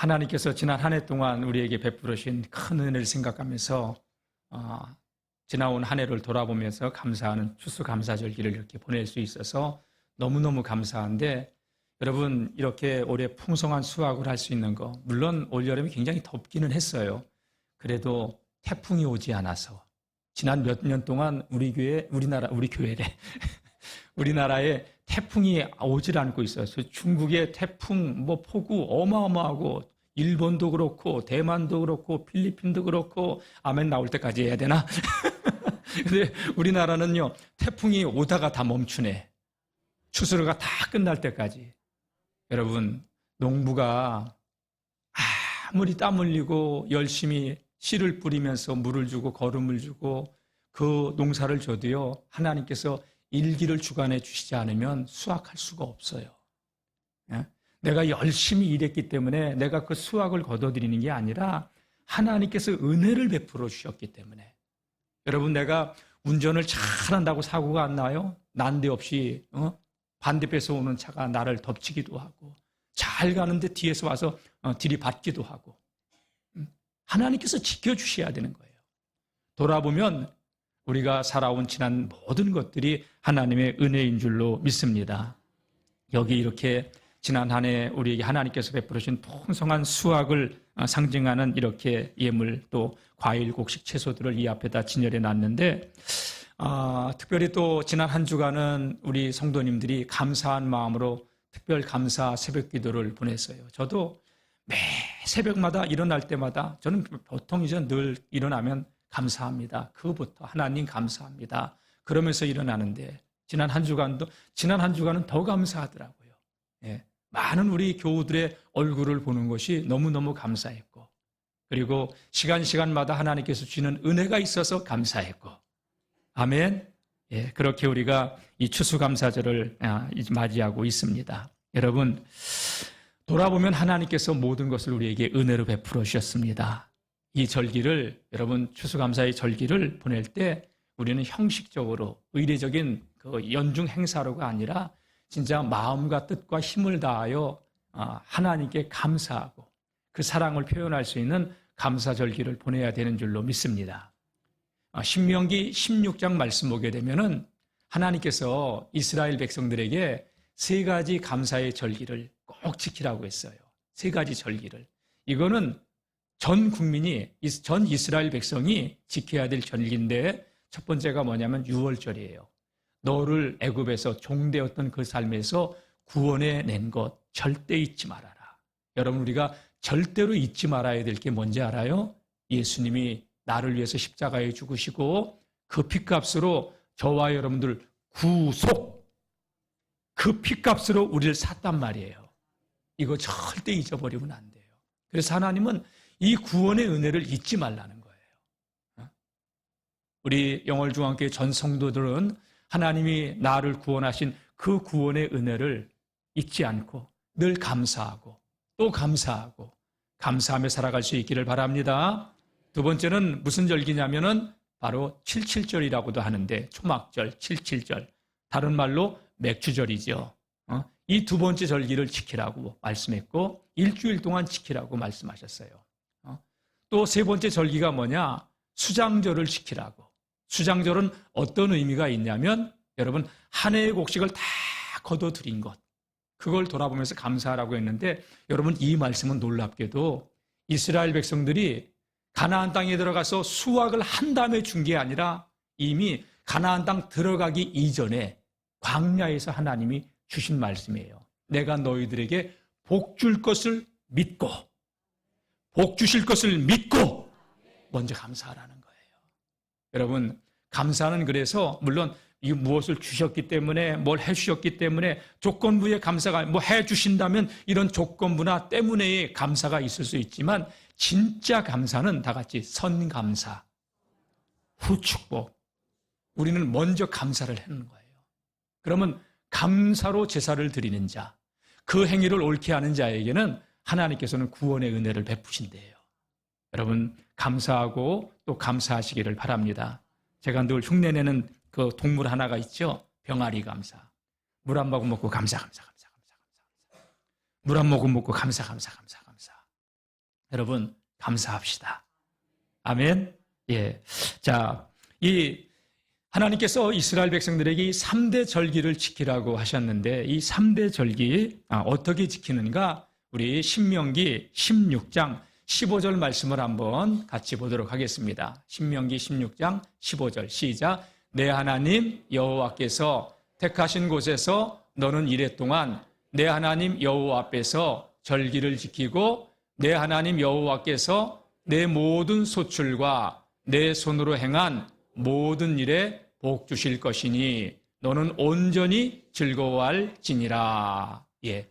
하나님께서 지난 한 해 동안 우리에게 베풀으신 큰 은혜를 생각하면서 지나온 한 해를 돌아보면서 감사하는 추수감사절기를 이렇게 보낼 수 있어서 너무너무 감사한데, 여러분 이렇게 올해 풍성한 수확을 할 수 있는 거, 물론 올여름이 굉장히 덥기는 했어요. 그래도 태풍이 오지 않아서 지난 몇 년 동안 우리 교회래 우리나라에 태풍이 오질 않고 있어요. 중국의 태풍, 폭우 어마어마하고, 일본도 그렇고, 대만도 그렇고, 필리핀도 그렇고, 아멘 나올 때까지 해야 되나? 근데 우리나라는요, 태풍이 오다가 다 멈추네. 추수가 다 끝날 때까지. 여러분, 농부가 아무리 땀 흘리고 열심히 씨를 뿌리면서 물을 주고 거름을 주고 그 농사를 줘도요, 하나님께서 일기를 주관해 주시지 않으면 수확할 수가 없어요. 내가 열심히 일했기 때문에 내가 그 수확을 거둬들이는 게 아니라 하나님께서 은혜를 베풀어 주셨기 때문에. 여러분, 내가 운전을 잘한다고 사고가 안 나요? 난데없이 반대편에서 오는 차가 나를 덮치기도 하고, 잘 가는데 뒤에서 와서 들이받기도 하고. 하나님께서 지켜주셔야 되는 거예요. 돌아보면 우리가 살아온 지난 모든 것들이 하나님의 은혜인 줄로 믿습니다. 여기 이렇게 지난 한 해 우리에게 하나님께서 베풀으신 풍성한 수확을 상징하는 이렇게 예물, 또 과일, 곡식, 채소들을 이 앞에다 진열해 놨는데, 특별히 또 지난 한 주간은 우리 성도님들이 감사한 마음으로 특별 감사 새벽 기도를 보냈어요. 저도 매 새벽마다 일어날 때마다, 저는 보통 이제 늘 일어나면 감사합니다. 그부터 하나님 감사합니다. 그러면서 일어나는데, 지난 한 주간은 더 감사하더라고요. 예, 많은 우리 교우들의 얼굴을 보는 것이 너무너무 감사했고, 그리고 시간마다 하나님께서 주시는 은혜가 있어서 감사했고, 아멘. 예, 그렇게 우리가 이 추수감사절을 맞이하고 있습니다. 여러분, 돌아보면 하나님께서 모든 것을 우리에게 은혜로 베풀어 주셨습니다. 이 절기를, 여러분 추수감사의 절기를 보낼 때 우리는 형식적으로 의례적인 그 연중 행사로가 아니라 진짜 마음과 뜻과 힘을 다하여 하나님께 감사하고 그 사랑을 표현할 수 있는 감사절기를 보내야 되는 줄로 믿습니다. 신명기 16장 말씀 보게 되면은 하나님께서 이스라엘 백성들에게 3가지 감사의 절기를 꼭 지키라고 했어요. 3가지 절기를. 이거는 전 국민이, 전 이스라엘 백성이 지켜야 될 절기인데, 첫 번째가 뭐냐면 유월절이에요. 너를 애굽에서 종되었던 그 삶에서 구원해 낸 것 절대 잊지 말아라. 여러분, 우리가 절대로 잊지 말아야 될 게 뭔지 알아요? 예수님이 나를 위해서 십자가에 죽으시고 그 핏값으로 저와 여러분들 구속, 그 핏값으로 우리를 샀단 말이에요. 이거 절대 잊어버리면 안 돼요. 그래서 하나님은 이 구원의 은혜를 잊지 말라는 거예요. 우리 영월중앙교회 전 성도들은 하나님이 나를 구원하신 그 구원의 은혜를 잊지 않고 늘 감사하고 또 감사하고 감사하며 살아갈 수 있기를 바랍니다. 두 번째는 무슨 절기냐면은 바로 77절이라고도 하는데, 초막절, 77절, 다른 말로 맥주절이죠. 이 두 번째 절기를 지키라고 말씀했고, 일주일 동안 지키라고 말씀하셨어요. 또 세 번째 절기가 뭐냐? 수장절을 지키라고. 수장절은 어떤 의미가 있냐면, 여러분, 한 해의 곡식을 다 거둬들인 것, 그걸 돌아보면서 감사하라고 했는데, 여러분, 이 말씀은 놀랍게도 이스라엘 백성들이 가나안 땅에 들어가서 수확을 한 다음에 준 게 아니라 이미 가나안 땅 들어가기 이전에 광야에서 하나님이 주신 말씀이에요. 내가 너희들에게 복 줄 것을 믿고, 복 주실 것을 믿고 먼저 감사하라는 거예요. 여러분, 감사는 그래서 물론 이 무엇을 주셨기 때문에, 뭘 해주셨기 때문에 조건부의 감사가, 뭐 해주신다면 이런 조건부나 때문에의 감사가 있을 수 있지만, 진짜 감사는 다 같이 선감사, 후축복. 우리는 먼저 감사를 하는 거예요. 그러면 감사로 제사를 드리는 자, 그 행위를 옳게 하는 자에게는 하나님께서는 구원의 은혜를 베푸신대요. 여러분, 감사하고 또 감사하시기를 바랍니다. 제가 늘 흉내내는 그 동물 하나가 있죠. 병아리 감사. 물 한 모금 먹고 감사. 물 한 모금 먹고 감사. 여러분, 감사합시다. 아멘. 예. 자, 하나님께서 이스라엘 백성들에게 이 3대 절기를 지키라고 하셨는데, 이 3대 절기, 어떻게 지키는가? 우리 신명기 16장 15절 말씀을 한번 같이 보도록 하겠습니다. 신명기 16장 15절 시작. 내 하나님 여호와께서 택하신 곳에서 너는 이랫동안 내 하나님 여호와 앞에서 절기를 지키고 내 하나님 여호와께서 내 모든 소출과 내 손으로 행한 모든 일에 복 주실 것이니 너는 온전히 즐거워할지니라. 예.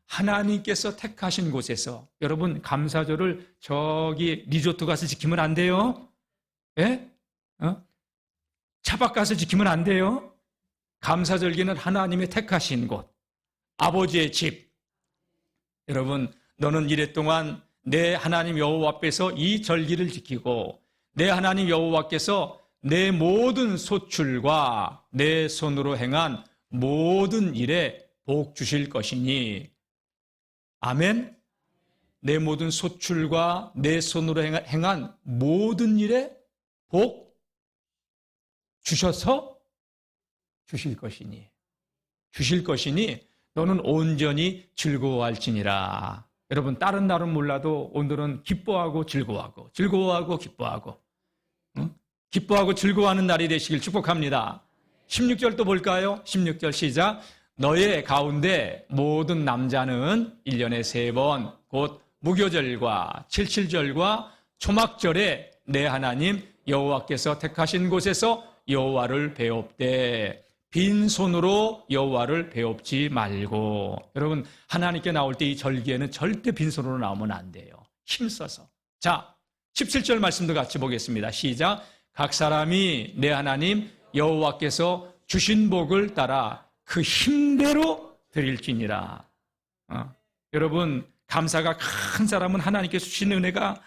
하나님께서 택하신 곳에서, 여러분 감사절을 저기 리조트 가서 지키면 안 돼요. 예? 차박 가서 지키면 안 돼요. 감사절기는 하나님의 택하신 곳, 아버지의 집. 여러분, 너는 이랫동안 내 하나님 여호와 앞에서 이 절기를 지키고 내 하나님 여호와께서 내 모든 소출과 내 손으로 행한 모든 일에 복 주실 것이니. 아멘. 내 모든 소출과 내 손으로 행한 모든 일에 복 주셔서 주실 것이니 너는 온전히 즐거워할지니라. 여러분, 다른 날은 몰라도 오늘은 기뻐하고 즐거워하고 기뻐하고 기뻐하고 즐거워하는 날이 되시길 축복합니다. 16절 또 볼까요? 16절 시작. 너의 가운데 모든 남자는 1년에 3번 곧 무교절과 칠칠절과 초막절에 내 하나님 여호와께서 택하신 곳에서 여호와를 배웁되 빈손으로 여호와를 배웁지 말고. 여러분, 하나님께 나올 때 이 절기에는 절대 빈손으로 나오면 안 돼요. 힘써서. 자, 17절 말씀도 같이 보겠습니다. 시작. 각 사람이 내 하나님 여호와께서 주신 복을 따라 그 힘대로 드릴지니라. 여러분, 감사가 큰 사람은 하나님께서 주신 은혜가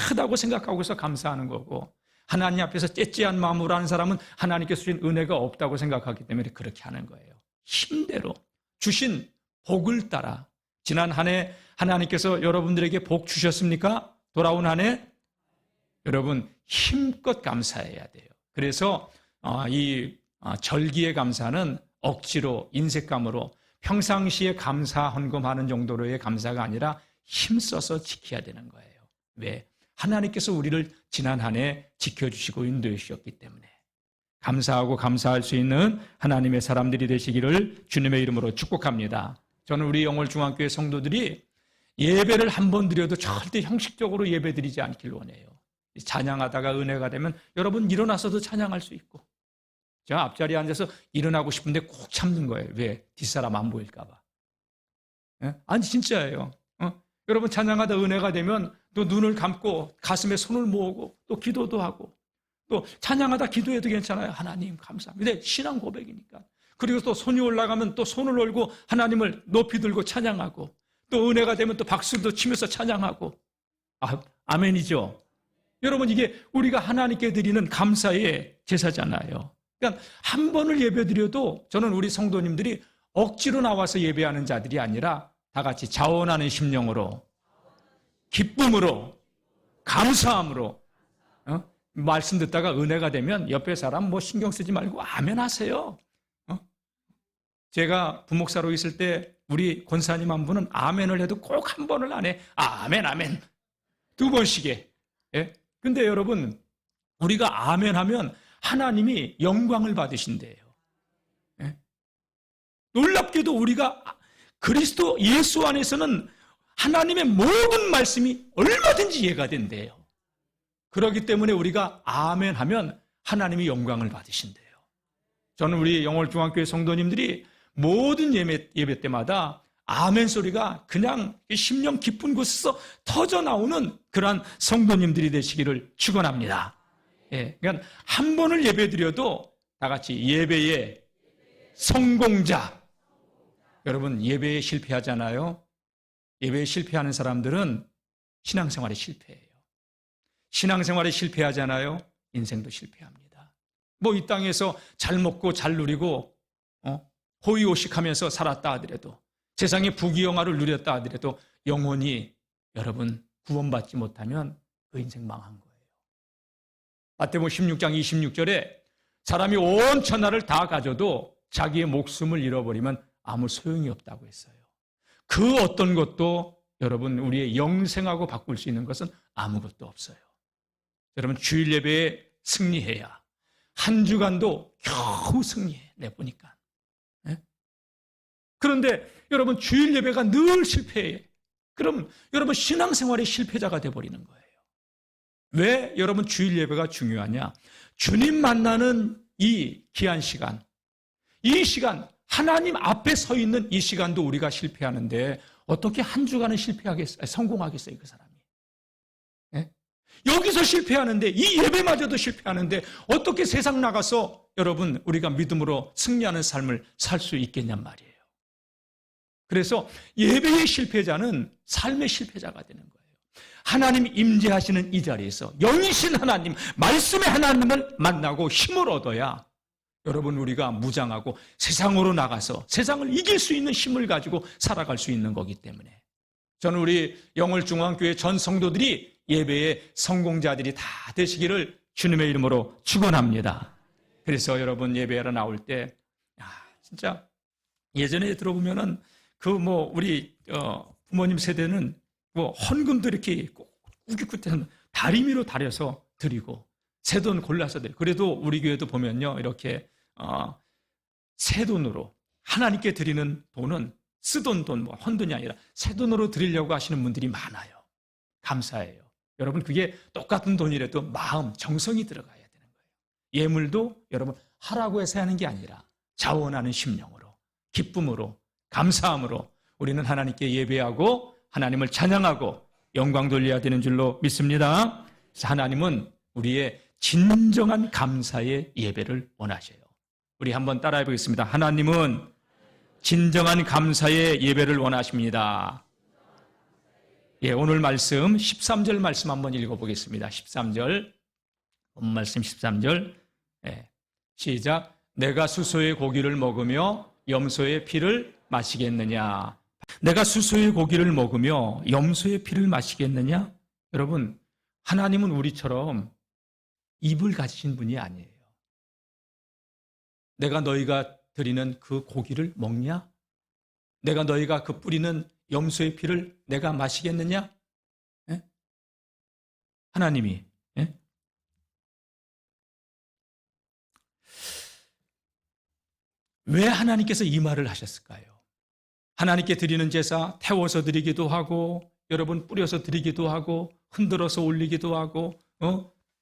크다고 생각하고서 감사하는 거고, 하나님 앞에서 째째한 마음으로 하는 사람은 하나님께서 주신 은혜가 없다고 생각하기 때문에 그렇게 하는 거예요. 힘대로 주신 복을 따라. 지난 한 해 하나님께서 여러분들에게 복 주셨습니까? 돌아온 한 해 여러분 힘껏 감사해야 돼요. 그래서 이 절기의 감사는 억지로 인색감으로 평상시에 감사 헌금하는 정도로의 감사가 아니라 힘써서 지켜야 되는 거예요. 왜? 하나님께서 우리를 지난 한 해 지켜주시고 인도해 주셨기 때문에. 감사하고 감사할 수 있는 하나님의 사람들이 되시기를 주님의 이름으로 축복합니다. 저는 우리 영월중앙교회 성도들이 예배를 한 번 드려도 절대 형식적으로 예배 드리지 않길 원해요. 찬양하다가 은혜가 되면 여러분 일어나서도 찬양할 수 있고, 제가 앞자리에 앉아서 일어나고 싶은데 꼭 참는 거예요. 왜? 뒷사람 안 보일까 봐. 아니 진짜예요. 여러분 찬양하다 은혜가 되면 또 눈을 감고 가슴에 손을 모으고 또 기도도 하고, 또 찬양하다 기도해도 괜찮아요. 하나님 감사합니다. 근데 신앙 고백이니까. 그리고 또 손이 올라가면 또 손을 올고 하나님을 높이 들고 찬양하고, 또 은혜가 되면 또 박수도 치면서 찬양하고. 아멘이죠. 여러분, 이게 우리가 하나님께 드리는 감사의 제사잖아요. 그러니까 한 번을 예배드려도 저는 우리 성도님들이 억지로 나와서 예배하는 자들이 아니라 다 같이 자원하는 심령으로, 기쁨으로, 감사함으로, 말씀 듣다가 은혜가 되면 옆에 사람 뭐 신경 쓰지 말고 아멘 하세요. 제가 부목사로 있을 때 우리 권사님 한 분은 아멘을 해도 꼭 한 번을 안 해. 아멘, 아멘. 2번씩 해. 예? 근데 여러분, 우리가 아멘 하면 하나님이 영광을 받으신대요. 예? 놀랍게도 우리가 그리스도 예수 안에서는 하나님의 모든 말씀이 얼마든지 이해가 된대요. 그렇기 때문에 우리가 아멘 하면 하나님이 영광을 받으신대요. 저는 우리 영월중앙교회 성도님들이 모든 예배 때마다 아멘 소리가 그냥 심령 깊은 곳에서 터져 나오는 그러한 성도님들이 되시기를 축원합니다. 예, 그러니까 한 번을 예배드려도 다 같이 예배의 성공자. 여러분, 예배에 실패하잖아요. 예배에 실패하는 사람들은 신앙생활에 실패해요. 신앙생활에 실패하잖아요. 인생도 실패합니다. 뭐 이 땅에서 잘 먹고 잘 누리고 호의호식하면서 살았다 하더라도, 세상의 부귀영화를 누렸다 하더라도 영혼이 여러분 구원받지 못하면 그 인생 망한 거예요. 마태복음 16장 26절에 사람이 온 천하를 다 가져도 자기의 목숨을 잃어버리면 아무 소용이 없다고 했어요. 그 어떤 것도 여러분 우리의 영생하고 바꿀 수 있는 것은 아무것도 없어요. 여러분 주일 예배에 승리해야 한 주간도 겨우 승리해 내보니까. 네? 그런데 여러분 주일 예배가 늘 실패해. 그럼 여러분 신앙생활의 실패자가 돼버리는 거예요. 왜 여러분 주일 예배가 중요하냐? 주님 만나는 이 귀한 시간, 이 시간 하나님 앞에 서 있는 이 시간도 우리가 실패하는데 어떻게 한 주간은 성공하겠어요 그 사람이? 네? 여기서 실패하는데 이 예배마저도 실패하는데 어떻게 세상 나가서 여러분 우리가 믿음으로 승리하는 삶을 살 수 있겠냔 말이에요. 그래서 예배의 실패자는 삶의 실패자가 되는 거예요. 하나님 임재하시는 이 자리에서 영이신 하나님, 말씀의 하나님을 만나고 힘을 얻어야 여러분 우리가 무장하고 세상으로 나가서 세상을 이길 수 있는 힘을 가지고 살아갈 수 있는 거기 때문에 저는 우리 영월중앙교회 전 성도들이 예배의 성공자들이 다 되시기를 주님의 이름으로 축원합니다. 그래서 여러분 예배하러 나올 때 진짜 예전에 들어보면은 우리 부모님 세대는 헌금도 이렇게 꾸깃꾸깃한 다리미로 다려서 드리고 새 돈 골라서 드리고 그래도 우리 교회도 보면요 이렇게 새 돈으로 하나님께 드리는 돈은 쓰던 돈, 헌돈이 아니라 새 돈으로 드리려고 하시는 분들이 많아요. 감사해요. 여러분 그게 똑같은 돈이라도 마음, 정성이 들어가야 되는 거예요. 예물도 여러분 하라고 해서 하는 게 아니라 자원하는 심령으로, 기쁨으로, 감사함으로 우리는 하나님께 예배하고 하나님을 찬양하고 영광 돌려야 되는 줄로 믿습니다. 그래서 하나님은 우리의 진정한 감사의 예배를 원하셔요. 우리 한번 따라해 보겠습니다. 하나님은 진정한 감사의 예배를 원하십니다. 예, 오늘 말씀 13절 말씀 한번 읽어보겠습니다. 13절 본 말씀 13절 시작. 내가 수소의 고기를 먹으며 염소의 피를 마시겠느냐? 내가 수소의 고기를 먹으며 염소의 피를 마시겠느냐? 여러분 하나님은 우리처럼 입을 가지신 분이 아니에요. 내가 너희가 드리는 그 고기를 먹냐? 내가 너희가 그 뿌리는 염소의 피를 내가 마시겠느냐? 예? 하나님이 왜 하나님께서 이 말을 하셨을까요? 하나님께 드리는 제사 태워서 드리기도 하고 여러분 뿌려서 드리기도 하고 흔들어서 올리기도 하고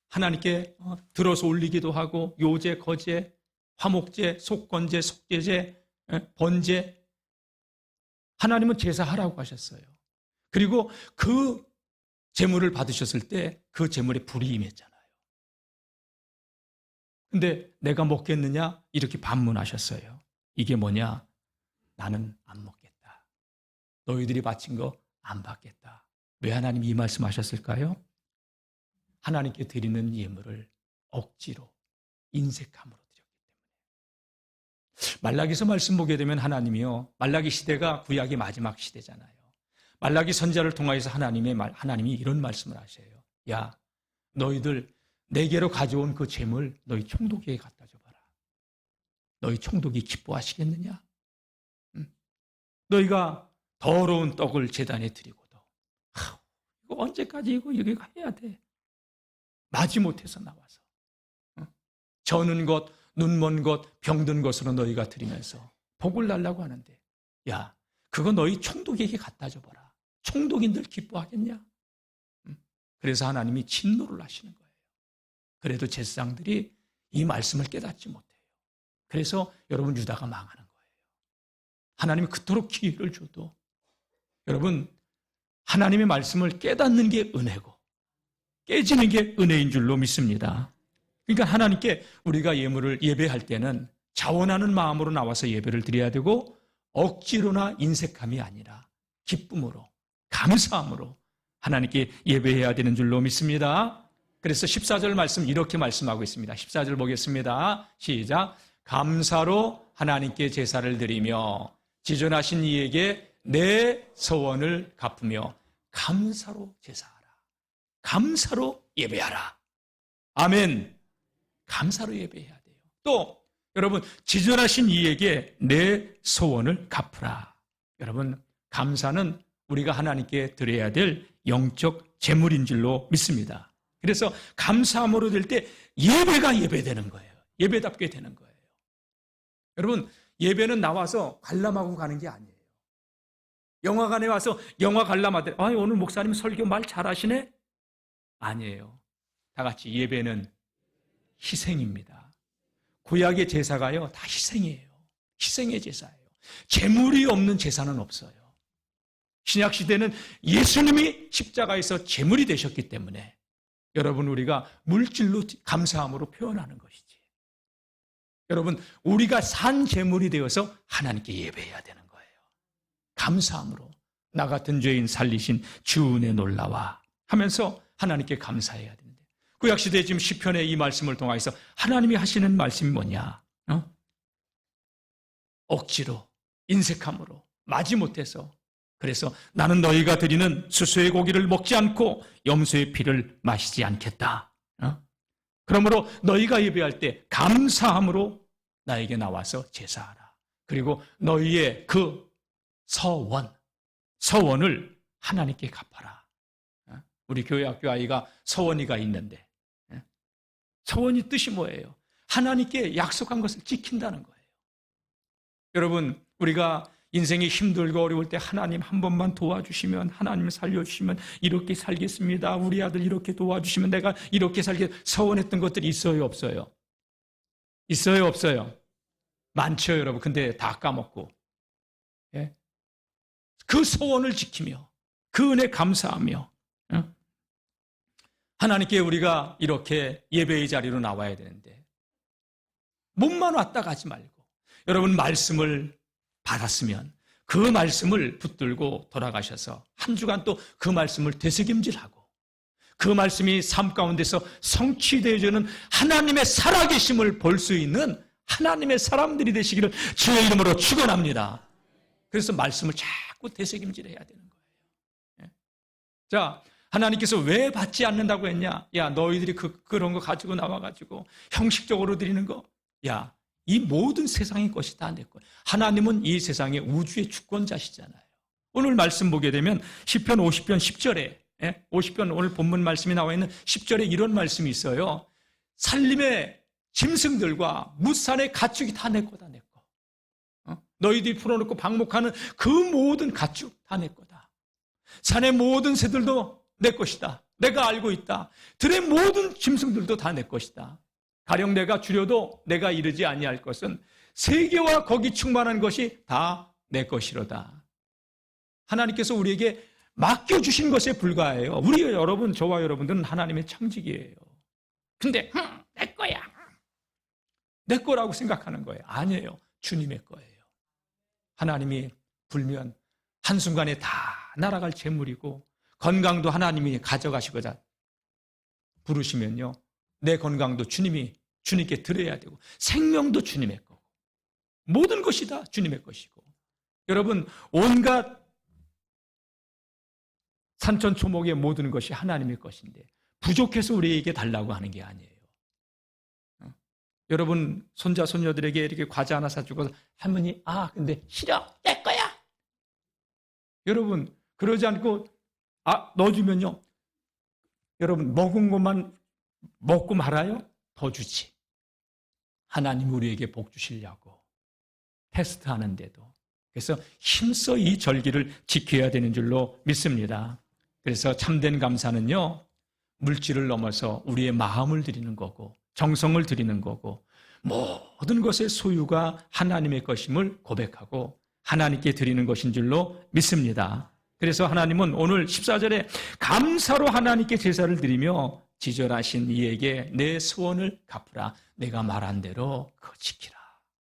하나님께 들어서 올리기도 하고 요제, 거제, 화목제, 속건제, 속죄제, 번제 하나님은 제사하라고 하셨어요. 그리고 그 제물을 받으셨을 때 그 제물에 불이 임했잖아요. 근데 내가 먹겠느냐? 이렇게 반문하셨어요. 이게 뭐냐? 나는 안 먹겠다. 너희들이 바친 거 안 받겠다. 왜 하나님이 이 말씀하셨을까요? 하나님께 드리는 예물을 억지로 인색함으로 드렸기 때문에. 말라기서 말씀 보게 되면 하나님이요. 말라기 시대가 구약의 마지막 시대잖아요. 말라기 선지자를 통하여서 하나님이 이런 말씀을 하셔요. 야, 너희들 내게로 가져온 그 재물 너희 총독에게 갖다 줘봐라. 너희 총독이 기뻐하시겠느냐? 너희가 더러운 떡을 제단에 드리고도 이거 언제까지 이거 해야 돼? 마지못해서 나와서 저는 것, 눈먼 것, 병든 것으로 너희가 드리면서 복을 달라고 하는데 야, 그거 너희 총독에게 갖다 줘봐라. 총독인들 기뻐하겠냐? 그래서 하나님이 진노를 하시는 거예요. 그래도 제사장들이 이 말씀을 깨닫지 못해요. 그래서 여러분 유다가 망하는 거예요. 하나님이 그토록 기회를 줘도 여러분 하나님의 말씀을 깨닫는 게 은혜고 깨지는 게 은혜인 줄로 믿습니다. 그러니까 하나님께 우리가 예물을 예배할 때는 자원하는 마음으로 나와서 예배를 드려야 되고 억지로나 인색함이 아니라 기쁨으로 감사함으로 하나님께 예배해야 되는 줄로 믿습니다. 그래서 14절 말씀 이렇게 말씀하고 있습니다. 14절 보겠습니다. 시작. 감사로 하나님께 제사를 드리며 지존하신 이에게 내 서원을 갚으며 감사로 제사하라. 감사로 예배하라. 아멘. 감사로 예배해야 돼요. 또 여러분, 지존하신 이에게 내 소원을 갚으라. 여러분, 감사는 우리가 하나님께 드려야 될 영적 재물인 줄로 믿습니다. 그래서 감사함으로 될 때 예배가 예배되는 거예요. 예배답게 되는 거예요. 여러분, 예배는 나와서 관람하고 가는 게 아니에요. 영화관에 와서 영화 관람하더니 오늘 목사님 설교 말 잘하시네? 아니에요. 다 같이 예배는 희생입니다. 구약의 제사가요, 다 희생이에요. 희생의 제사예요. 제물이 없는 제사는 없어요. 신약 시대는 예수님이 십자가에서 제물이 되셨기 때문에 여러분, 우리가 물질로 감사함으로 표현하는 것이지. 여러분, 우리가 산 제물이 되어서 하나님께 예배해야 되는 거예요. 감사함으로 나 같은 죄인 살리신 주 은혜 놀라와 하면서 하나님께 감사해야 되는데, 구약시대에 지금 시편의 이 말씀을 통해서 하나님이 하시는 말씀이 뭐냐? 억지로, 인색함으로, 마지못해서, 그래서 나는 너희가 드리는 수수의 고기를 먹지 않고 염소의 피를 마시지 않겠다. 그러므로 너희가 예배할 때 감사함으로 나에게 나와서 제사하라. 그리고 너희의 그 서원을 하나님께 갚아라. 우리 교회 학교 아이가 서원이가 있는데, 서원이 뜻이 뭐예요? 하나님께 약속한 것을 지킨다는 거예요. 여러분, 우리가 인생이 힘들고 어려울 때 하나님 한 번만 도와주시면, 하나님 살려주시면 이렇게 살겠습니다. 우리 아들 이렇게 도와주시면 내가 이렇게 서원했던 것들이 있어요, 없어요? 있어요, 없어요? 많죠, 여러분. 근데 다 까먹고. 예? 그 소원을 지키며 그 은혜 감사하며 하나님께 우리가 이렇게 예배의 자리로 나와야 되는데, 몸만 왔다 가지 말고, 여러분, 말씀을 받았으면 그 말씀을 붙들고 돌아가셔서 한 주간 또 그 말씀을 되새김질하고, 그 말씀이 삶 가운데서 성취되어지는 하나님의 살아계심을 볼 수 있는 하나님의 사람들이 되시기를 주의 이름으로 축원합니다. 그래서 말씀을 자꾸 되새김질해야 되는 거예요. 자, 하나님께서 왜 받지 않는다고 했냐? 야, 너희들이 그런 거 가지고 나와가지고 형식적으로 드리는 거, 야, 이 모든 세상의 것이 다 내 거예요. 하나님은 이 세상의 우주의 주권자시잖아요. 오늘 말씀 보게 되면 시편 50편 10절에 50편 오늘 본문 말씀이 나와 있는 10절에 이런 말씀이 있어요. 산림의 짐승들과 무산의 가축이 다 내 거다, 내 거. 너희들이 풀어놓고 방목하는 그 모든 가축 다 내 거다. 산의 모든 새들도 내 것이다. 내가 알고 있다. 들의 모든 짐승들도 다 내 것이다. 가령 내가 줄여도 내가 이르지 아니할 것은 세계와 거기 충만한 것이 다 내 것이로다. 하나님께서 우리에게 맡겨주신 것에 불과해요. 우리 여러분, 저와 여러분들은 하나님의 청직이에요. 근데 내 거야, 내 거라고 생각하는 거예요. 아니에요. 주님의 거예요. 하나님이 불면 한순간에 다 날아갈 재물이고, 건강도 하나님이 가져가시고자 부르시면요, 내 건강도 주님께 드려야 되고, 생명도 주님의 거고, 모든 것이 다 주님의 것이고, 여러분, 온갖 산천초목의 모든 것이 하나님의 것인데 부족해서 우리에게 달라고 하는 게 아니에요. 여러분, 손자 손녀들에게 이렇게 과자 하나 사주고 할머니, 근데 싫어, 내 거야. 여러분, 그러지 않고 넣어주면요, 여러분, 먹은 것만 먹고 말아요? 더 주지. 하나님 우리에게 복 주시려고 테스트하는데도, 그래서 힘써 이 절기를 지켜야 되는 줄로 믿습니다. 그래서 참된 감사는요, 물질을 넘어서 우리의 마음을 드리는 거고, 정성을 드리는 거고, 모든 것의 소유가 하나님의 것임을 고백하고 하나님께 드리는 것인 줄로 믿습니다. 그래서 하나님은 오늘 14절에 감사로 하나님께 제사를 드리며 지절하신 이에게 내 소원을 갚으라. 내가 말한 대로 그거 지키라.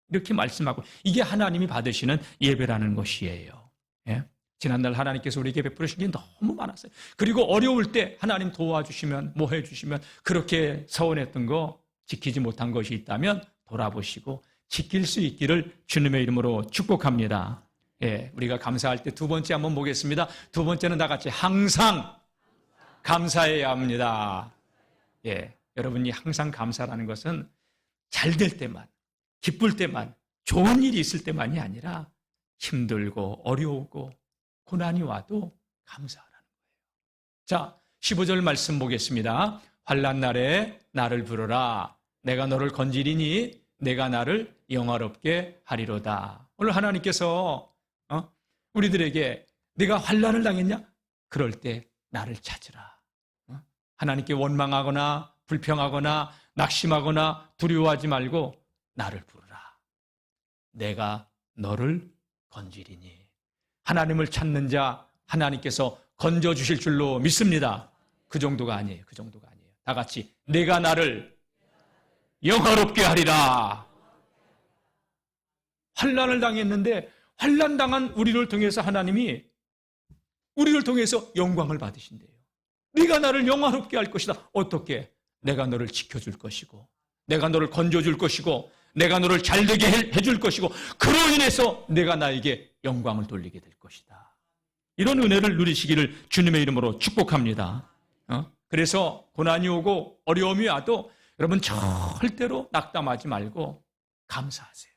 이렇게 말씀하고, 이게 하나님이 받으시는 예배라는 것이에요. 예? 지난날 하나님께서 우리에게 베푸신 게 너무 많았어요. 그리고 어려울 때 하나님 도와주시면, 뭐 해주시면, 그렇게 서원했던 거 지키지 못한 것이 있다면 돌아보시고 지킬 수 있기를 주님의 이름으로 축복합니다. 예, 우리가 감사할 때 두 번째 한번 보겠습니다. 두 번째는 다 같이 항상 감사해야 합니다. 예, 여러분이 항상 감사라는 것은 잘 될 때만, 기쁠 때만, 좋은 일이 있을 때만이 아니라 힘들고 어려우고 고난이 와도 감사하라는 거예요. 자, 15절 말씀 보겠습니다. 환난 날에 나를 부르라. 내가 너를 건지리니 내가 나를 영화롭게 하리로다. 오늘 하나님께서 우리들에게 네가 환난을 당했냐? 그럴 때 나를 찾으라. 하나님께 원망하거나 불평하거나 낙심하거나 두려워하지 말고 나를 부르라. 내가 너를 건지리니. 하나님을 찾는 자 하나님께서 건져주실 줄로 믿습니다. 그 정도가 아니에요. 그 정도가 아니에요. 다 같이 내가 나를 영화롭게 하리라. 환난을 당했는데 환난 당한 우리를 통해서 하나님이 우리를 통해서 영광을 받으신대요. 네가 나를 영화롭게 할 것이다. 어떻게? 내가 너를 지켜줄 것이고 내가 너를 건져줄 것이고 내가 너를 잘되게 해줄 것이고 그로 인해서 내가 나에게 영광을 돌리게 될 것이다. 이런 은혜를 누리시기를 주님의 이름으로 축복합니다. 그래서 고난이 오고 어려움이 와도 여러분 절대로 낙담하지 말고 감사하세요.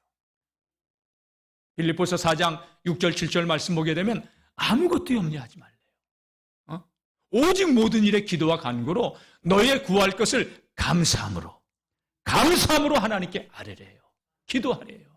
빌립보서 4장 6절 7절 말씀 보게 되면 아무것도 염려하지 말래요. 오직 모든 일에 기도와 간구로 너의 구할 것을 감사함으로 하나님께 아뢰래요. 기도하래요.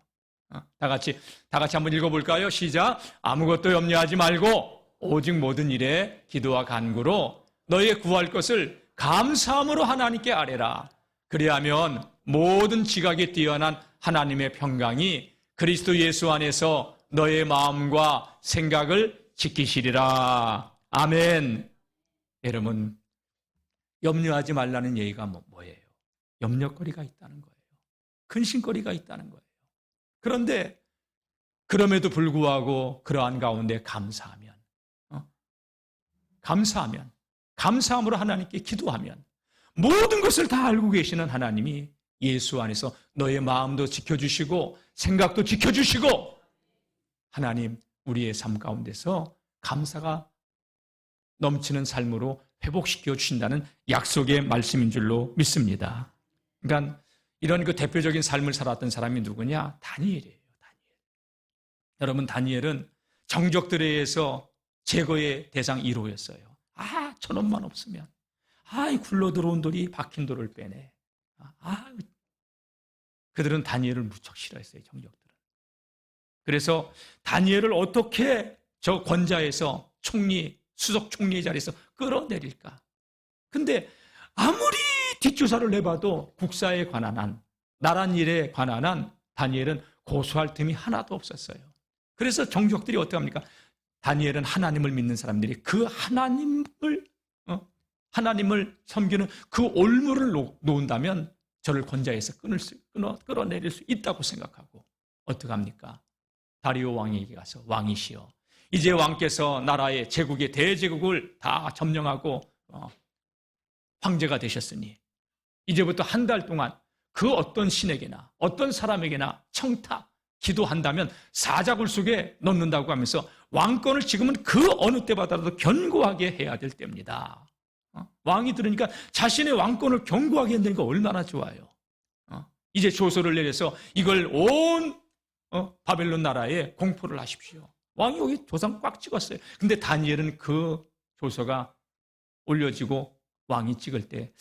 다 같이 한번 읽어볼까요? 시작. 아무것도 염려하지 말고 오직 모든 일에 기도와 간구로 너의 구할 것을 감사함으로 하나님께 아뢰라. 그리하면 모든 지각에 뛰어난 하나님의 평강이 그리스도 예수 안에서 너의 마음과 생각을 지키시리라. 아멘. 여러분, 염려하지 말라는 얘기가 뭐예요? 염려거리가 있다는 거예요. 근심거리가 있다는 거예요. 그런데 그럼에도 불구하고 그러한 가운데 감사함으로 하나님께 기도하면 모든 것을 다 알고 계시는 하나님이 예수 안에서 너의 마음도 지켜주시고 생각도 지켜주시고 하나님 우리의 삶 가운데서 감사가 넘치는 삶으로 회복시켜 주신다는 약속의 말씀인 줄로 믿습니다. 그러니까 이런 그 대표적인 삶을 살았던 사람이 누구냐? 다니엘이에요. 다니엘. 여러분, 다니엘은 정적들에 의해서 제거의 대상 1호였어요. 천원만 없으면 이 굴러 들어온 돌이 박힌 돌을 빼내. 그들은 다니엘을 무척 싫어했어요. 정적들은. 그래서 다니엘을 어떻게 저 권좌에서 수석 총리의 자리에서 끌어내릴까? 근데 아무리 뒷조사를 해봐도 국사에 관한 한, 나란 일에 관한 한 다니엘은 고소할 틈이 하나도 없었어요. 그래서 정적들이 어떻게 합니까? 다니엘은 하나님을 믿는 사람들이 그 하나님을 섬기는 그 올무를 놓은다면 저를 권좌에서 끌어내릴 수 있다고 생각하고 어떻게 합니까? 다리오 왕에게 가서 왕이시여, 이제 왕께서 나라의 제국의 대제국을 다 점령하고 황제가 되셨으니 이제부터 한 달 동안 그 어떤 신에게나 어떤 사람에게나 청탁, 기도한다면 사자굴 속에 넣는다고 하면서 왕권을 지금은 그 어느 때보다도 견고하게 해야 될 때입니다. 왕이 들으니까 자신의 왕권을 견고하게 한다니까 얼마나 좋아요. 이제 조서를 내려서 이걸 온 바벨론 나라에 공포를 하십시오. 왕이 여기 조상 꽉 찍었어요. 근데 다니엘은 그 조서가 올려지고 왕이 찍을 때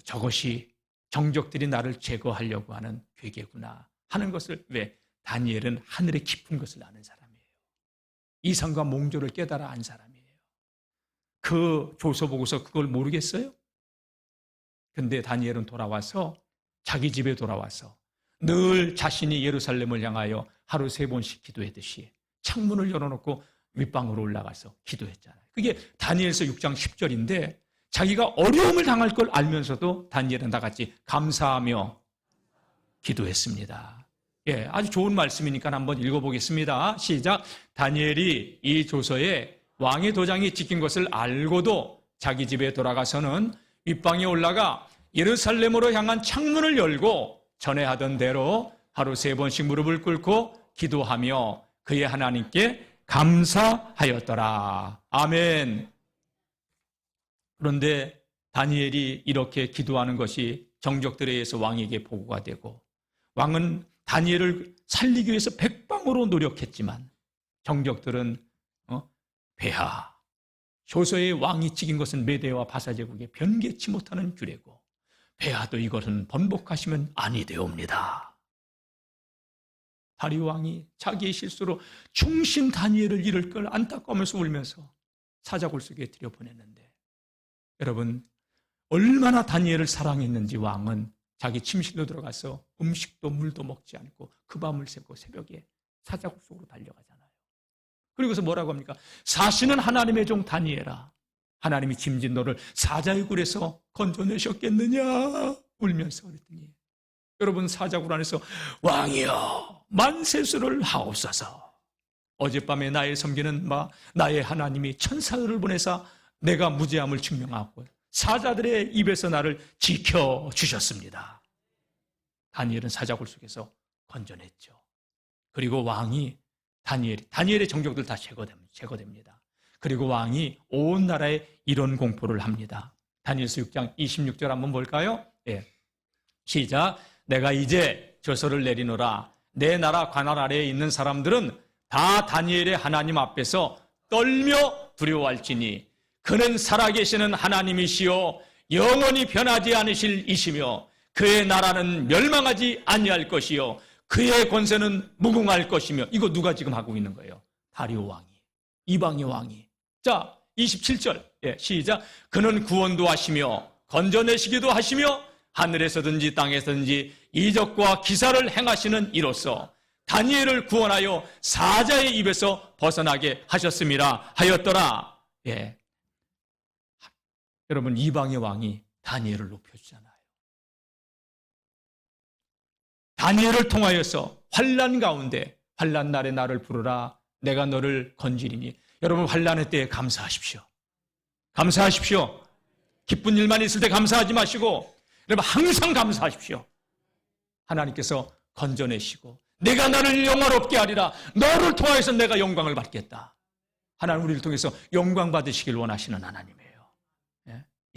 저것이 정적들이 나를 제거하려고 하는 괴계구나 하는 것을, 왜? 다니엘은 하늘의 깊은 것을 아는 사람이에요. 이상과 몽조를 깨달아 안 사람이에요. 그 조서 보고서 그걸 모르겠어요? 근데 다니엘은 돌아와서 자기 집에 돌아와서 늘 자신이 예루살렘을 향하여 하루 3번씩 기도했듯이 창문을 열어놓고 윗방으로 올라가서 기도했잖아요. 그게 다니엘서 6장 10절인데 자기가 어려움을 당할 걸 알면서도 다니엘은 다 같이 감사하며 기도했습니다. 예, 아주 좋은 말씀이니까 한번 읽어보겠습니다. 시작. 다니엘이 이 조서에 왕의 도장이 찍힌 것을 알고도 자기 집에 돌아가서는 윗방에 올라가 예루살렘으로 향한 창문을 열고 전에 하던 대로 하루 3번씩 무릎을 꿇고 기도하며 그의 하나님께 감사하였더라. 아멘. 그런데 다니엘이 이렇게 기도하는 것이 정적들에 의해서 왕에게 보고가 되고, 왕은 다니엘을 살리기 위해서 백방으로 노력했지만 정적들은 폐하, 조서의 왕이 찍인 것은 메대와 바사 제국에 변개치 못하는 규례고, 폐하도 이것은 번복하시면 아니 되옵니다. 다리오 왕이 자기의 실수로 충신 다니엘을 잃을 걸 안타까우면서 울면서 사자굴 속에 들여보냈는데, 여러분, 얼마나 다니엘을 사랑했는지 왕은 자기 침실로 들어가서 음식도 물도 먹지 않고 그 밤을 새고 새벽에 사자굴 속으로 달려가잖아요. 그리고서 뭐라고 합니까? 사시는 하나님의 종 다니엘아, 하나님이 짐진 너를 사자의 굴에서 건져내셨겠느냐 울면서 그랬더니, 여러분, 사자굴 안에서 왕이여 만세수를 하옵소서. 어젯밤에 나의 섬기는 나의 하나님이 천사들을 보내사 내가 무죄함을 증명하고 사자들의 입에서 나를 지켜주셨습니다. 다니엘은 사자굴 속에서 건져냈죠. 그리고 왕이 다니엘의 정적들 다 제거됩니다. 그리고 왕이 온 나라에 이런 공포를 합니다. 다니엘서 6장 26절 한번 볼까요? 예. 시작. 내가 이제 저서를 내리노라. 내 나라 관할 아래에 있는 사람들은 다 다니엘의 하나님 앞에서 떨며 두려워할지니 그는 살아계시는 하나님이시요 영원히 변하지 않으실 이시며 그의 나라는 멸망하지 아니할 것이요 그의 권세는 무궁할 것이며. 이거 누가 지금 하고 있는 거예요? 다리오 왕이, 이방의 왕이. 자, 27절. 예, 시작. 그는 구원도 하시며 건져내시기도 하시며 하늘에서든지 땅에서든지 이적과 기사를 행하시는 이로써 다니엘을 구원하여 사자의 입에서 벗어나게 하셨음이라 하였더라. 예. 여러분, 이방의 왕이 다니엘을 높여주잖아요. 다니엘을 통하여서 환난 가운데 환난 날에 나를 부르라 내가 너를 건지리니. 여러분, 환난의 때에 감사하십시오. 감사하십시오. 기쁜 일만 있을 때 감사하지 마시고 여러분 항상 감사하십시오. 하나님께서 건져내시고 내가 나를 영화롭게 하리라. 너를 통하여서 내가 영광을 받겠다. 하나님 우리를 통해서 영광 받으시길 원하시는 하나님이에요.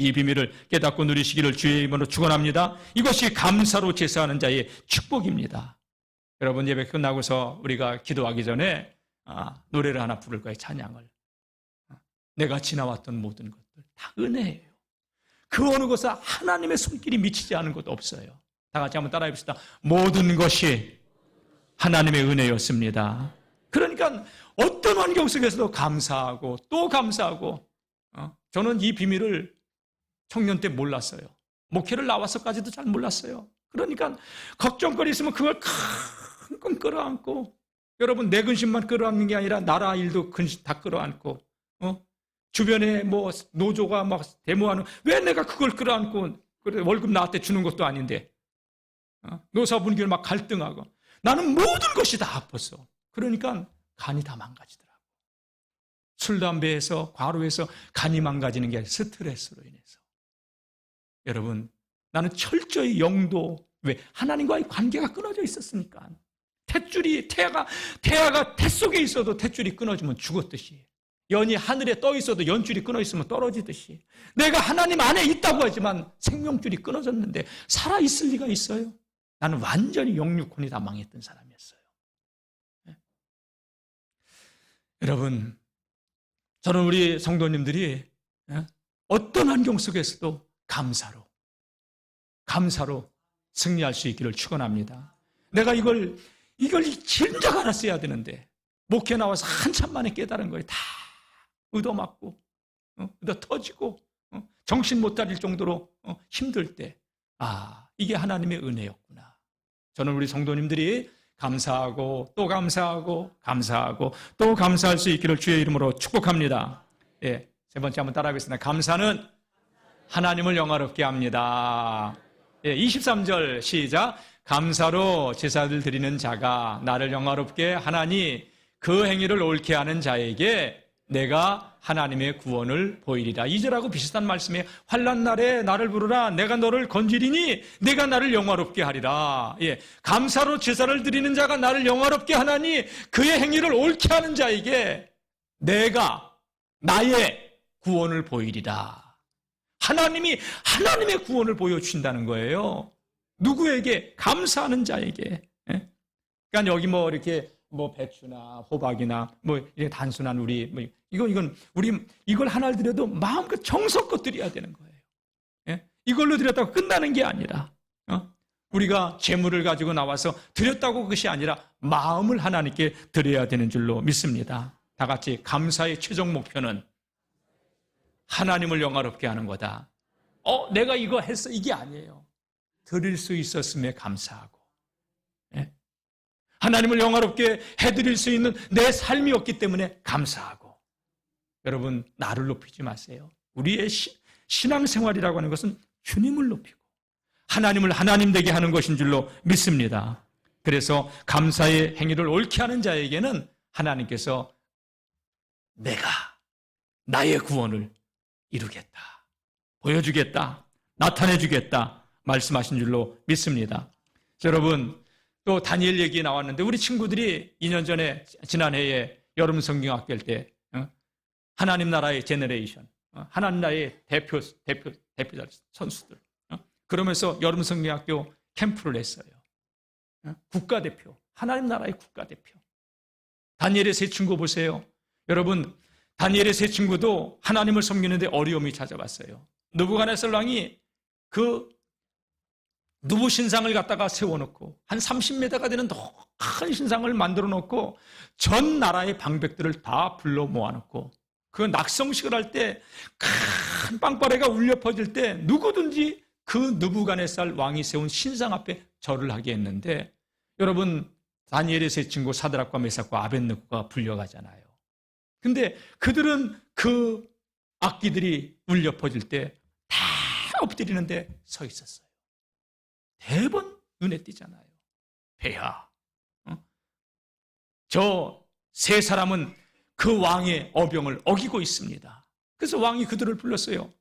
이 비밀을 깨닫고 누리시기를 주의 이름으로 축원합니다. 이것이 감사로 제사하는 자의 축복입니다. 여러분, 예배 끝나고서 우리가 기도하기 전에 노래를 하나 부를 거예요. 찬양을. 내가 지나왔던 모든 것들 다 은혜예요. 그 어느 것에 하나님의 손길이 미치지 않은 것도 없어요. 다 같이 한번 따라해 봅시다. 모든 것이 하나님의 은혜였습니다. 그러니까 어떤 환경 속에서도 감사하고 또 감사하고. 저는 이 비밀을 청년 때 몰랐어요. 목회를 나와서까지도 잘 몰랐어요. 그러니까 걱정거리 있으면 그걸 끙끙 끌어안고, 여러분, 내 근심만 끌어안는 게 아니라 나라 일도 근심 다 끌어안고, 주변에 뭐 노조가 막 데모하는, 왜 내가 그걸 끌어안고, 그래 월급 나한테 주는 것도 아닌데, 노사분규를 막 갈등하고, 나는 모든 것이 다 아팠어. 그러니까 간이 다 망가지더라고. 술, 담배에서, 과로에서 간이 망가지는 게 스트레스로 인해서. 여러분, 나는 철저히 영도, 왜? 하나님과의 관계가 끊어져 있었으니까. 태아가 태 속에 있어도 탯줄이 끊어지면 죽었듯이, 연이 하늘에 떠 있어도 연줄이 끊어 있으면 떨어지듯이, 내가 하나님 안에 있다고 하지만 생명줄이 끊어졌는데 살아있을 리가 있어요? 나는 완전히 영육혼이 다 망했던 사람이었어요. 여러분, 저는 우리 성도님들이 어떤 환경 속에서도 감사로 승리할 수 있기를 축원합니다. 내가 이걸 진작 알았어야 되는데 목회 나와서 한참 만에 깨달은 거예요. 다 얻어맞고 얻어 터지고 정신 못 차릴 정도로 힘들 때, 이게 하나님의 은혜였구나. 저는 우리 성도님들이 감사하고 또 감사하고 또 감사할 수 있기를 주의 이름으로 축복합니다. 예, 세 번째 한번 따라하겠습니다. 감사는 하나님을 영화롭게 합니다. 예, 23절 시작. 감사로 제사를 드리는 자가 나를 영화롭게 하나니 그 행위를 옳게 하는 자에게 내가 하나님의 구원을 보이리라. 2절하고 비슷한 말씀이에요. 환난 날에 나를 부르라. 내가 너를 건지리니 내가 나를 영화롭게 하리라. 예, 감사로 제사를 드리는 자가 나를 영화롭게 하나니 그의 행위를 옳게 하는 자에게 내가 나의 구원을 보이리라. 하나님이 하나님의 구원을 보여주신다는 거예요. 누구에게? 감사하는 자에게. 예? 그러니까 여기 뭐 이렇게 뭐 배추나 호박이나 뭐 이렇게 단순한 우리 뭐 이건 우리 이걸 하나를 드려도 마음껏 정성껏 드려야 되는 거예요. 예? 이걸로 드렸다고 끝나는 게 아니라 우리가 재물을 가지고 나와서 드렸다고 그것이 아니라 마음을 하나님께 드려야 되는 줄로 믿습니다. 다 같이 감사의 최종 목표는 하나님을 영화롭게 하는 거다. 내가 이거 했어 이게 아니에요. 드릴 수 있었음에 감사하고 하나님을 영화롭게 해드릴 수 있는 내 삶이었기 때문에 감사하고. 여러분, 나를 높이지 마세요. 우리의 신앙생활이라고 하는 것은 주님을 높이고 하나님을 하나님 되게 하는 것인 줄로 믿습니다. 그래서 감사의 행위를 옳게 하는 자에게는 하나님께서 내가 나의 구원을 이루겠다, 보여주겠다, 나타내주겠다 말씀하신 줄로 믿습니다. 여러분, 또 다니엘 얘기 나왔는데 우리 친구들이 2년 전에 지난해에 여름 성경학교 할 때 하나님 나라의 제너레이션, 하나님 나라의 대표 선수들 그러면서 여름 성경학교 캠프를 했어요. 국가대표, 하나님 나라의 국가대표. 다니엘의 세 친구 보세요. 여러분, 다니엘의 세 친구도 하나님을 섬기는데 어려움이 찾아왔어요. 느부갓네살 왕이 그 누부 신상을 갖다가 세워놓고 한 30m가 되는 큰 신상을 만들어 놓고 전 나라의 방백들을 다 불러 모아놓고 그 낙성식을 할 때 큰 빵빠레가 울려 퍼질 때 누구든지 그 느부갓네살 왕이 세운 신상 앞에 절을 하게 했는데, 여러분, 다니엘의 세 친구 사드락과 메삭과 아벳느고가 불려가잖아요. 근데 그들은 그 악기들이 울려 퍼질 때 다 엎드리는데 서 있었어요. 대번 눈에 띄잖아요. 폐하. 저 세 사람은 그 왕의 어병을 어기고 있습니다. 그래서 왕이 그들을 불렀어요.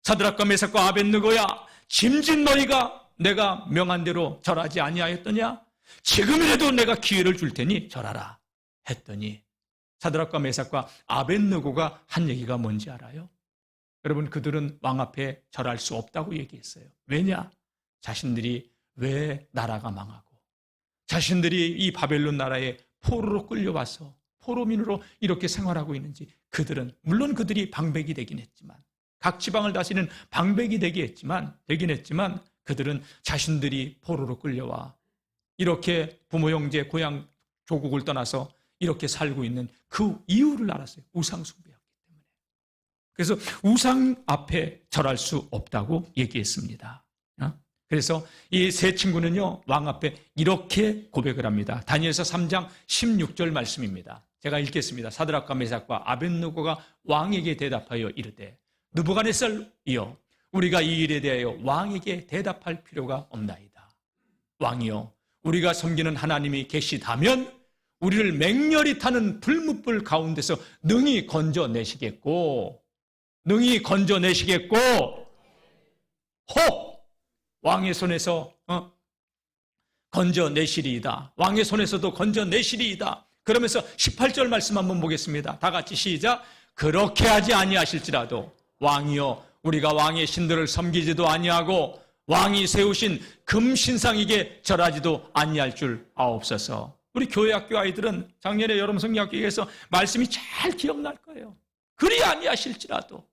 사드락과 메삭과 아벳느고야, 짐진 너희가 내가 명한 대로 절하지 아니하였더냐? 지금이라도 내가 기회를 줄 테니 절하라 했더니 사드락과 메삭과 아벳느고가 한 얘기가 뭔지 알아요? 여러분, 그들은 왕 앞에 절할 수 없다고 얘기했어요. 왜냐? 자신들이 왜 나라가 망하고 자신들이 이 바벨론 나라에 포로로 끌려와서 포로민으로 이렇게 생활하고 있는지, 그들은 물론 그들이 방백이 되긴 했지만, 각 지방을 다스리는 방백이 되긴 했지만 그들은 자신들이 포로로 끌려와 이렇게 부모 형제 고향 조국을 떠나서 이렇게 살고 있는 그 이유를 알았어요. 우상 숭배였기 때문에. 그래서 우상 앞에 절할 수 없다고 얘기했습니다. 그래서 이 세 친구는요, 왕 앞에 이렇게 고백을 합니다. 다니엘서 3장 16절 말씀입니다. 제가 읽겠습니다. 사드락과 메삭과 아벳느고가 왕에게 대답하여 이르되, 느부갓네살이여, 우리가 이 일에 대하여 왕에게 대답할 필요가 없나이다. 왕이여, 우리가 섬기는 하나님이 계시다면 우리를 맹렬히 타는 불뭇불 가운데서 능히 건져내시겠고 왕의 손에서 건져내시리이다. 왕의 손에서도 건져내시리이다. 그러면서 18절 말씀 한번 보겠습니다. 다 같이 시작. 그렇게 하지 아니하실지라도 왕이여, 우리가 왕의 신들을 섬기지도 아니하고 왕이 세우신 금신상에게 절하지도 아니할 줄 아옵소서. 우리 교회학교 아이들은 작년에 여름 성경학교에서 말씀이 잘 기억날 거예요. 그리 아니하실지라도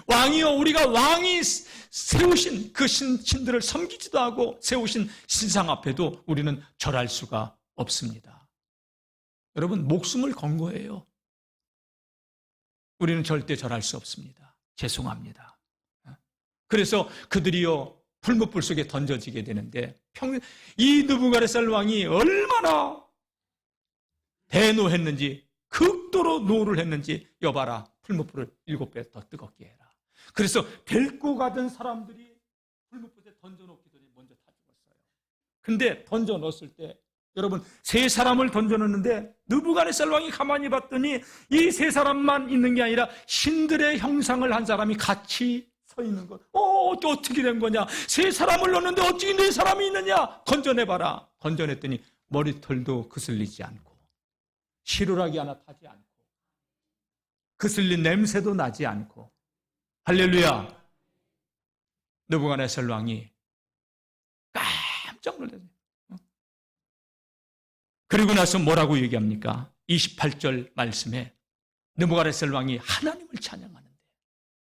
왕이여, 우리가 왕이 세우신 그 신들을 섬기지도 하고 세우신 신상 앞에도 우리는 절할 수가 없습니다. 여러분, 목숨을 건 거예요. 우리는 절대 절할 수 없습니다. 죄송합니다. 그래서 그들이요, 불못불 속에 던져지게 되는데, 이 느부갓네살 왕이 얼마나 대노했는지, 극도로 노를 했는지, 여봐라, 풀무불을 7배 더 뜨겁게 해라. 그래서 뎨고 가던 사람들이 풀무불에 던져놓기 전에 먼저 다 죽었어요. 근데 던져 넣었을 때 여러분, 세 사람을 던져놓는데 느부갓네살 왕이 가만히 봤더니 이 세 사람만 있는 게 아니라 신들의 형상을 한 사람이 같이 서 있는 것. 어떻게 된 거냐? 세 사람을 넣는데 어찌 네 사람이 있느냐? 건져내봐라. 건져냈더니 머리털도 그슬리지 않고 시루라기 하나 타지 않고 그슬린 냄새도 나지 않고. 할렐루야. 느부갓네살 왕이 깜짝 놀랐어요. 그리고 나서 뭐라고 얘기합니까? 28절 말씀에 느부갓네살 왕이 하나님을 찬양하는데,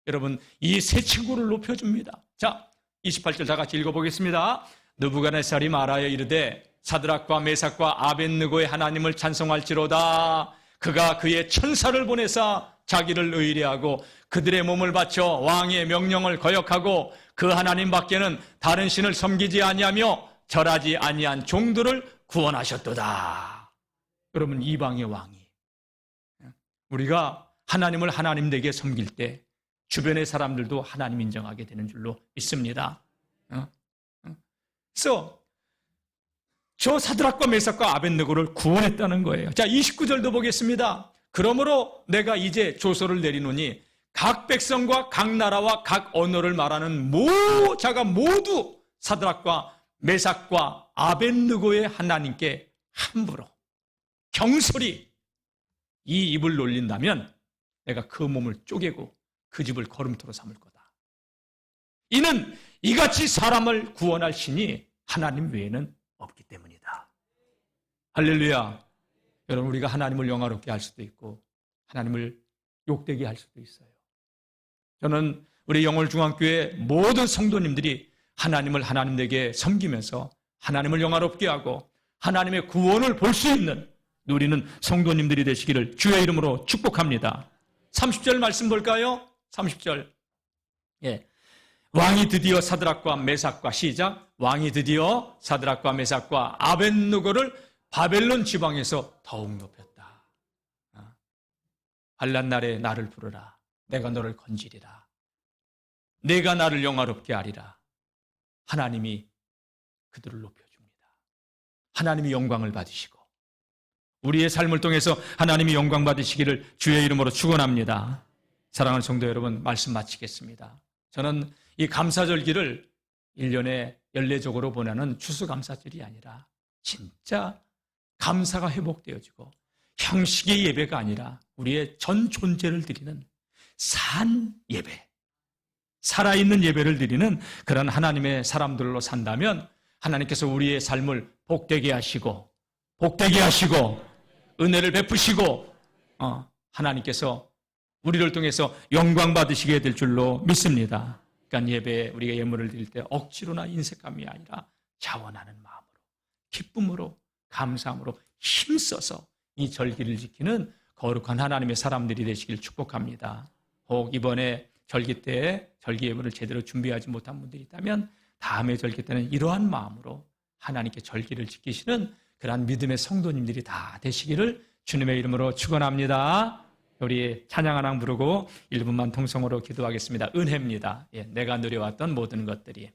여러분, 이 세 친구를 높여줍니다. 자, 28절 다 같이 읽어보겠습니다. 느부갓네살이 말하여 이르되 사드락과 메삭과 아벳느고의 하나님을 찬송할지로다. 그가 그의 천사를 보내사 자기를 의뢰하고 그들의 몸을 바쳐 왕의 명령을 거역하고 그 하나님 밖에는 다른 신을 섬기지 아니하며 절하지 아니한 종들을 구원하셨도다. 여러분, 이방의 왕이, 우리가 하나님을 하나님 되게 섬길 때 주변의 사람들도 하나님 인정하게 되는 줄로 믿습니다. 그래서 저 사드락과 메삭과 아벳느고를 구원했다는 거예요. 자, 29절도 보겠습니다. 그러므로 내가 이제 조서를 내리노니 각 백성과 각 나라와 각 언어를 말하는 자가 모두 사드락과 메삭과 아벳느고의 하나님께 함부로 경솔히 이 입을 놀린다면 내가 그 몸을 쪼개고 그 집을 거름토로 삼을 거다. 이는 이같이 사람을 구원할 신이 하나님 외에는 없기 때문이다. 할렐루야. 여러분, 우리가 하나님을 영화롭게 할 수도 있고 하나님을 욕되게 할 수도 있어요. 저는 우리 영월중앙교회 모든 성도님들이 하나님을 하나님에게 섬기면서 하나님을 영화롭게 하고 하나님의 구원을 볼 수 있는, 누리는 성도님들이 되시기를 주의 이름으로 축복합니다. 30절 말씀 볼까요? 30절. 예. 왕이 드디어 사드락과 메삭과, 시작. 왕이 드디어 사드락과 메삭과 아벳느고를 바벨론 지방에서 더욱 높였다. 환난날에 나를 부르라. 내가 너를 건지리라. 내가 나를 영화롭게 하리라. 하나님이 그들을 높여줍니다. 하나님이 영광을 받으시고 우리의 삶을 통해서 하나님이 영광 받으시기를 주의 이름으로 축원합니다. 사랑하는 성도 여러분, 말씀 마치겠습니다. 저는 이 감사절기를 1년에 연례적으로 보내는 추수감사절이 아니라 진짜 감사가 회복되어지고 형식의 예배가 아니라 우리의 전 존재를 드리는 산 예배, 살아있는 예배를 드리는 그런 하나님의 사람들로 산다면 하나님께서 우리의 삶을 복되게 하시고 은혜를 베푸시고 하나님께서 우리를 통해서 영광 받으시게 될 줄로 믿습니다. 그러니까 예배에 우리가 예물을 드릴 때 억지로나 인색함이 아니라 자원하는 마음으로, 기쁨으로, 감사함으로 힘써서 이 절기를 지키는 거룩한 하나님의 사람들이 되시길 축복합니다. 혹 이번에 절기 때에 절기 예물을 제대로 준비하지 못한 분들이 있다면 다음에 절기 때는 이러한 마음으로 하나님께 절기를 지키시는 그러한 믿음의 성도님들이 다 되시기를 주님의 이름으로 축원합니다. 우리 찬양 하나 부르고 1분만 통성으로 기도하겠습니다. 은혜입니다. 예, 내가 누려왔던 모든 것들이